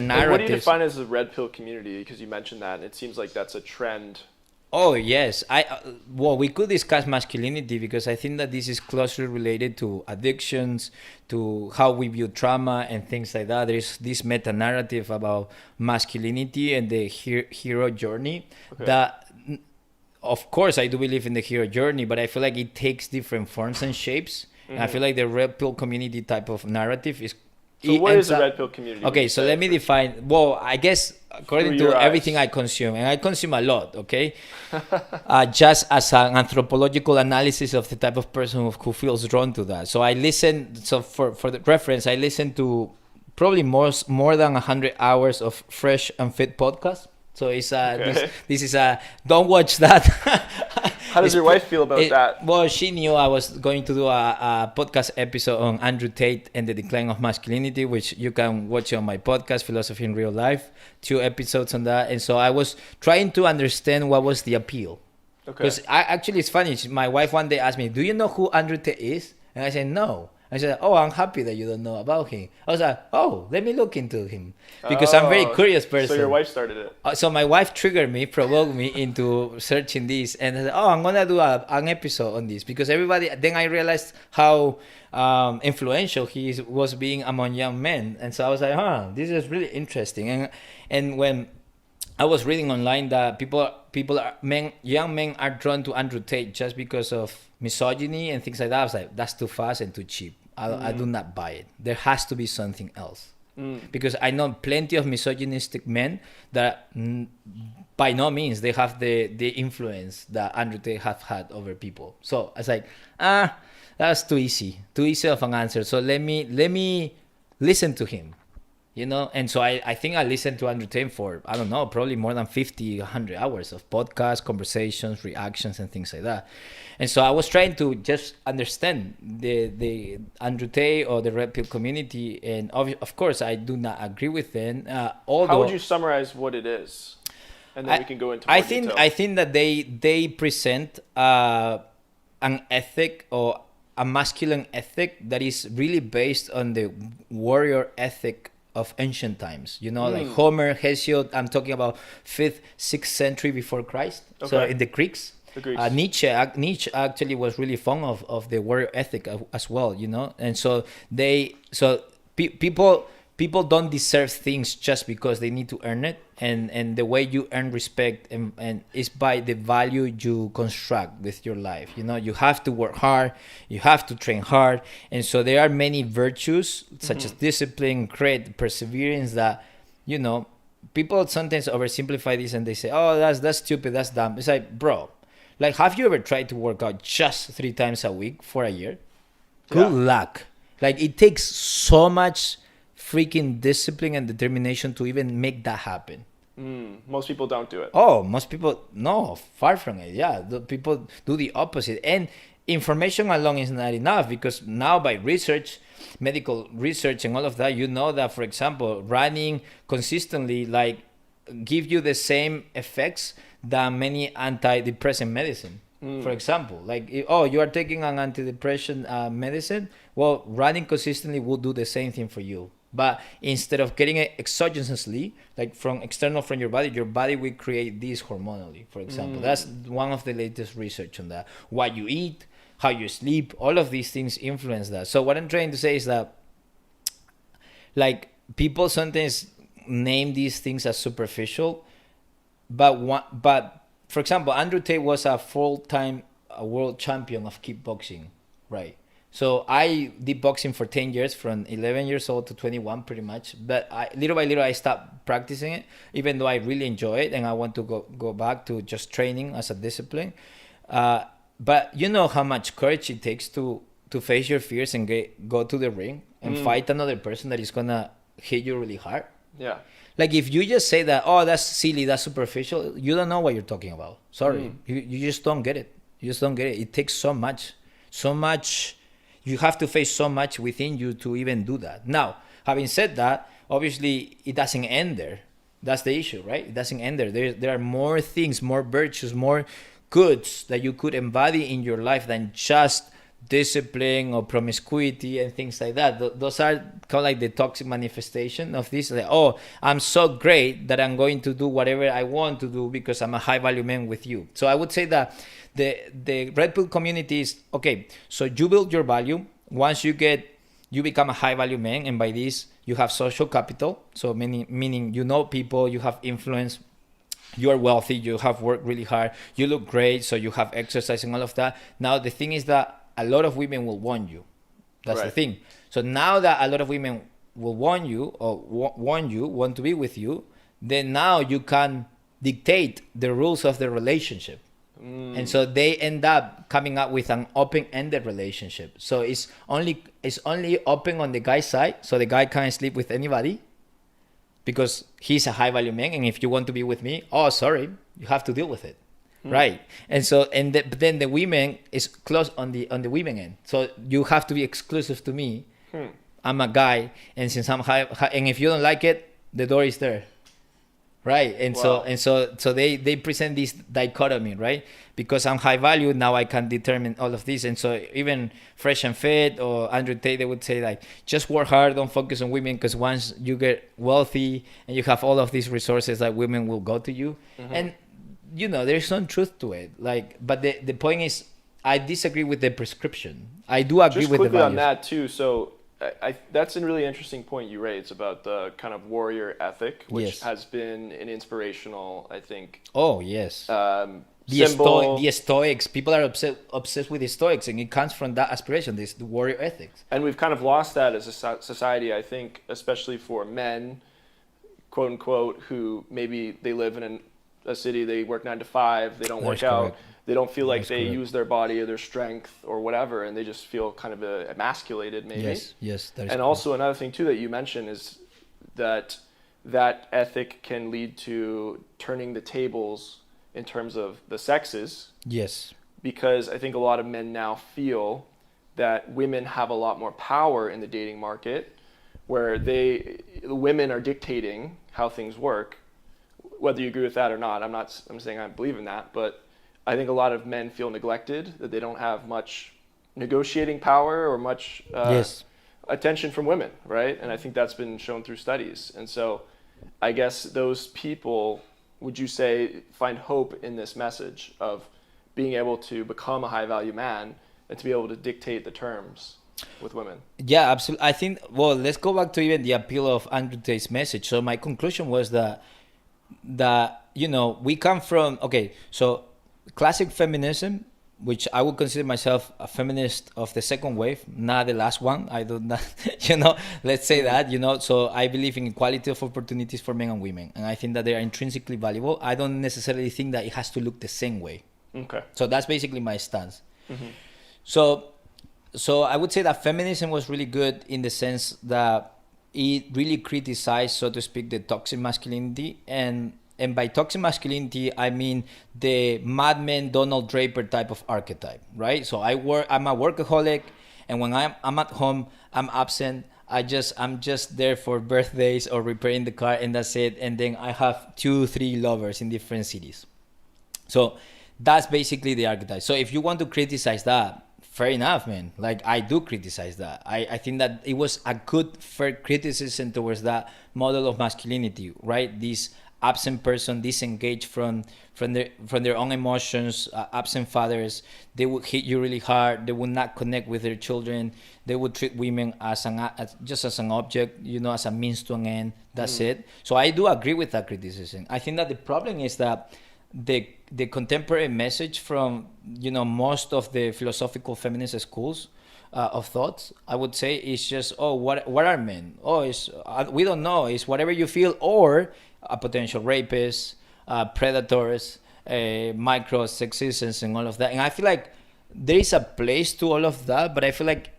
narratives. What do you define as the red pill community? Because you mentioned that, and it seems like that's a trend. Oh yes, well, we could discuss masculinity because I think that this is closely related to addictions, to how we view trauma and things like that. There is this meta narrative about masculinity and the hero journey. Okay. That, of course, I do believe in the hero journey, but I feel like it takes different forms and shapes. And I feel like the red pill community type of narrative is. So what is the red pill community? Okay, so let me define. Well, I guess according to everything I consume, and I consume a lot, okay? Just as an anthropological analysis of the type of person who feels drawn to that. So I listen, so for the reference, I listen to probably more than 100 hours of Fresh and Fit podcast. So it's this is a, don't watch that. How does your wife feel about that? Well, she knew I was going to do a podcast episode on Andrew Tate and the decline of masculinity, which you can watch on my podcast, Philosophy in Real Life. 2 episodes on that. And so I was trying to understand what was the appeal. Because actually, it's funny. My wife one day asked me, do you know who Andrew Tate is? And I said, no. I said, oh, I'm happy that you don't know about him. I was like, oh, let me look into him. Because I'm a very curious person. So your wife started it. So my wife triggered me, provoked me into searching this. And I said, oh, I'm going to do an episode on this. Because everybody, then I realized how influential he was being among young men. And so I was like, this is really interesting. And when I was reading online that young men are drawn to Andrew Tate just because of misogyny and things like that. I was like, that's too fast and too cheap. I do not buy it. There has to be something else. Because I know plenty of misogynistic men that by no means they have the influence that Andrew Tate have had over people. So I was like, that's too easy of an answer. So let me listen to him. You know, and so I think I listened to Andrew Tate for, I don't know, probably more than 50, 100 hours of podcasts, conversations, reactions, and things like that. And so I was trying to just understand the Andrew Tate or the red pill community. And of course, I do not agree with them. Although, how would you summarize what it is? And then we can go into more detail. I think that they present an ethic or a masculine ethic that is really based on the warrior ethic of ancient times, you know, like Homer, Hesiod. I'm talking about 5th, 6th century before Christ. Okay. So in the Greeks. Nietzsche actually was really fond of the warrior ethic as well, you know. And so people don't deserve things just because they need to earn it. And the way you earn respect and is by the value you construct with your life. You know, you have to work hard, you have to train hard. And so there are many virtues such as discipline, grit, perseverance that, you know, people sometimes oversimplify this and they say, oh, that's stupid, that's dumb. It's like, bro, like, have you ever tried to work out just 3 times a week for a year? Good luck. Like, it takes so much freaking discipline and determination to even make that happen. Most people don't do it. Oh, most people, no, far from it. Yeah, the people do the opposite. And information alone is not enough, because now by research, medical research and all of that, you know that, for example, running consistently like give you the same effects than many antidepressant medicine. For example, like, you are taking an antidepressant medicine. Well, running consistently will do the same thing for you. But instead of getting it exogenously, like from your body will create this hormonally, for example. That's one of the latest research on that. What you eat, how you sleep, all of these things influence that. So what I'm trying to say is that, like, people sometimes name these things as superficial, but for example, Andrew Tate was a full-time world champion of kickboxing, right? So I did boxing for 10 years, from 11 years old to 21 pretty much. But little by little, I stopped practicing it, even though I really enjoy it and I want to go back to just training as a discipline. But you know how much courage it takes to face your fears and go to the ring and fight another person that is going to hit you really hard. Yeah. Like, if you just say that, oh, that's silly, that's superficial, you don't know what you're talking about. Sorry. You just don't get it. You just don't get it. It takes so much. You have to face so much within you to even do that. Now, having said that, obviously it doesn't end there. That's the issue, right? It doesn't end there. There are more things, more virtues, more goods that you could embody in your life than just discipline or promiscuity and things like that. Those are kind of like the toxic manifestation of this. Like, oh, I'm so great that I'm going to do whatever I want to do because I'm a high value man with you. So I would say that the red pill community is okay. So you build your value. Once you become a high value man, and by this you have social capital. So meaning you know people, you have influence, you are wealthy, you have worked really hard, you look great, so you have exercise and all of that. Now the thing is that a lot of women will want you. That's the thing. So now that a lot of women will want you or want to be with you, then now you can dictate the rules of the relationship. And so they end up coming up with an open-ended relationship. So it's only open on the guy's side, so the guy can't sleep with anybody because he's a high-value man. And if you want to be with me, oh, sorry, you have to deal with it, right? And so but then the women is close on the women end. So you have to be exclusive to me. I'm a guy, and since I'm high, and if you don't like it, the door is there. Right. And so they present this dichotomy, right? Because I'm high value, now I can determine all of this. And so even Fresh and Fit or Andrew Tate, they would say like, just work hard, don't focus on women, because once you get wealthy and you have all of these resources, like women will go to you. And there's some truth to it. Like, but the point is, I disagree with the prescription. I do agree just with the quickly values. on that too. So that's a really interesting point you raised about the kind of warrior ethic, which has been an inspirational, I think. Oh, yes. The Stoics, people are obsessed with the Stoics, and it comes from that aspiration, the warrior ethics. And we've kind of lost that as a society, I think, especially for men, quote unquote, who maybe they live in a city, they work 9 to 5, they don't work out. They don't feel like they use their body or their strength or whatever, and they just feel kind of emasculated maybe. Yes. And also another thing too that you mentioned is that ethic can lead to turning the tables in terms of the sexes. Yes. Because I think a lot of men now feel that women have a lot more power in the dating market, where the women are dictating how things work. Whether you agree with that or not, I'm saying I believe in that, but I think a lot of men feel neglected, that they don't have much negotiating power or much attention from women, right? And I think that's been shown through studies. And so I guess those people, would you say, find hope in this message of being able to become a high-value man and to be able to dictate the terms with women? Yeah, absolutely. I think, well, let's go back to even the appeal of Andrew Tate's message. So my conclusion was that we come from, so classic feminism, which I would consider myself a feminist of the second wave, not the last one. I do not, let's say that, so I believe in equality of opportunities for men and women. And I think that they are intrinsically valuable. I don't necessarily think that it has to look the same way. Okay. So that's basically my stance. So I would say that feminism was really good in the sense that it really criticized, so to speak, the toxic masculinity. And by toxic masculinity, I mean the Mad Men, Donald Draper type of archetype, right? So I'm a workaholic, and when I'm at home, I'm absent. I'm just there for birthdays or repairing the car, and that's it. And then I have 2-3 lovers in different cities. So that's basically the archetype. So if you want to criticize that, fair enough, man. Like, I do criticize that. I think that it was a good, fair criticism towards that model of masculinity, right? This absent person, disengaged from their own emotions, absent fathers. They would hit you really hard. They would not connect with their children. They would treat women just as an object, as a means to an end. That's it. So I do agree with that criticism. I think that the problem is that the contemporary message from most of the philosophical feminist schools of thoughts, I would say, is just, what are men? We don't know. It's whatever you feel, or a potential rapist, predators, micro sexisms, and all of that. And I feel like there is a place to all of that, but I feel like,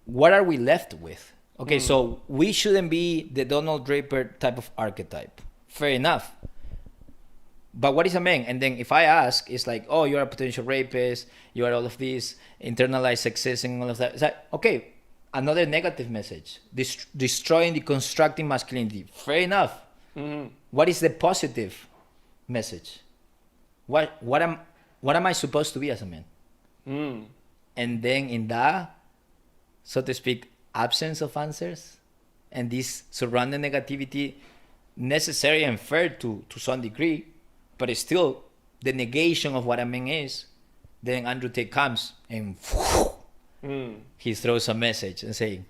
what are we left with? So we shouldn't be the Donald Draper type of archetype. Fair enough. But what is a man? And then if I ask, it's like, you're a potential rapist, you are all of this, internalized sexism and all of that. It's like, okay, another negative message. Destroying, deconstructing masculinity. Fair enough. What is the positive message? What am I supposed to be as a man? And then in that, so to speak, absence of answers and this surrounding negativity, necessary and fair to some degree, but it's still the negation of what a man is, then Andrew Tate comes and he throws a message and say,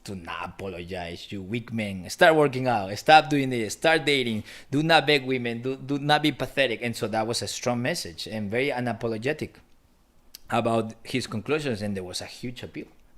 do not apologize, you weak men. Start working out. Stop doing this. Start dating. Do not beg women. Do not be pathetic. And so that was a strong message and very unapologetic about his conclusions, and there was a huge appeal.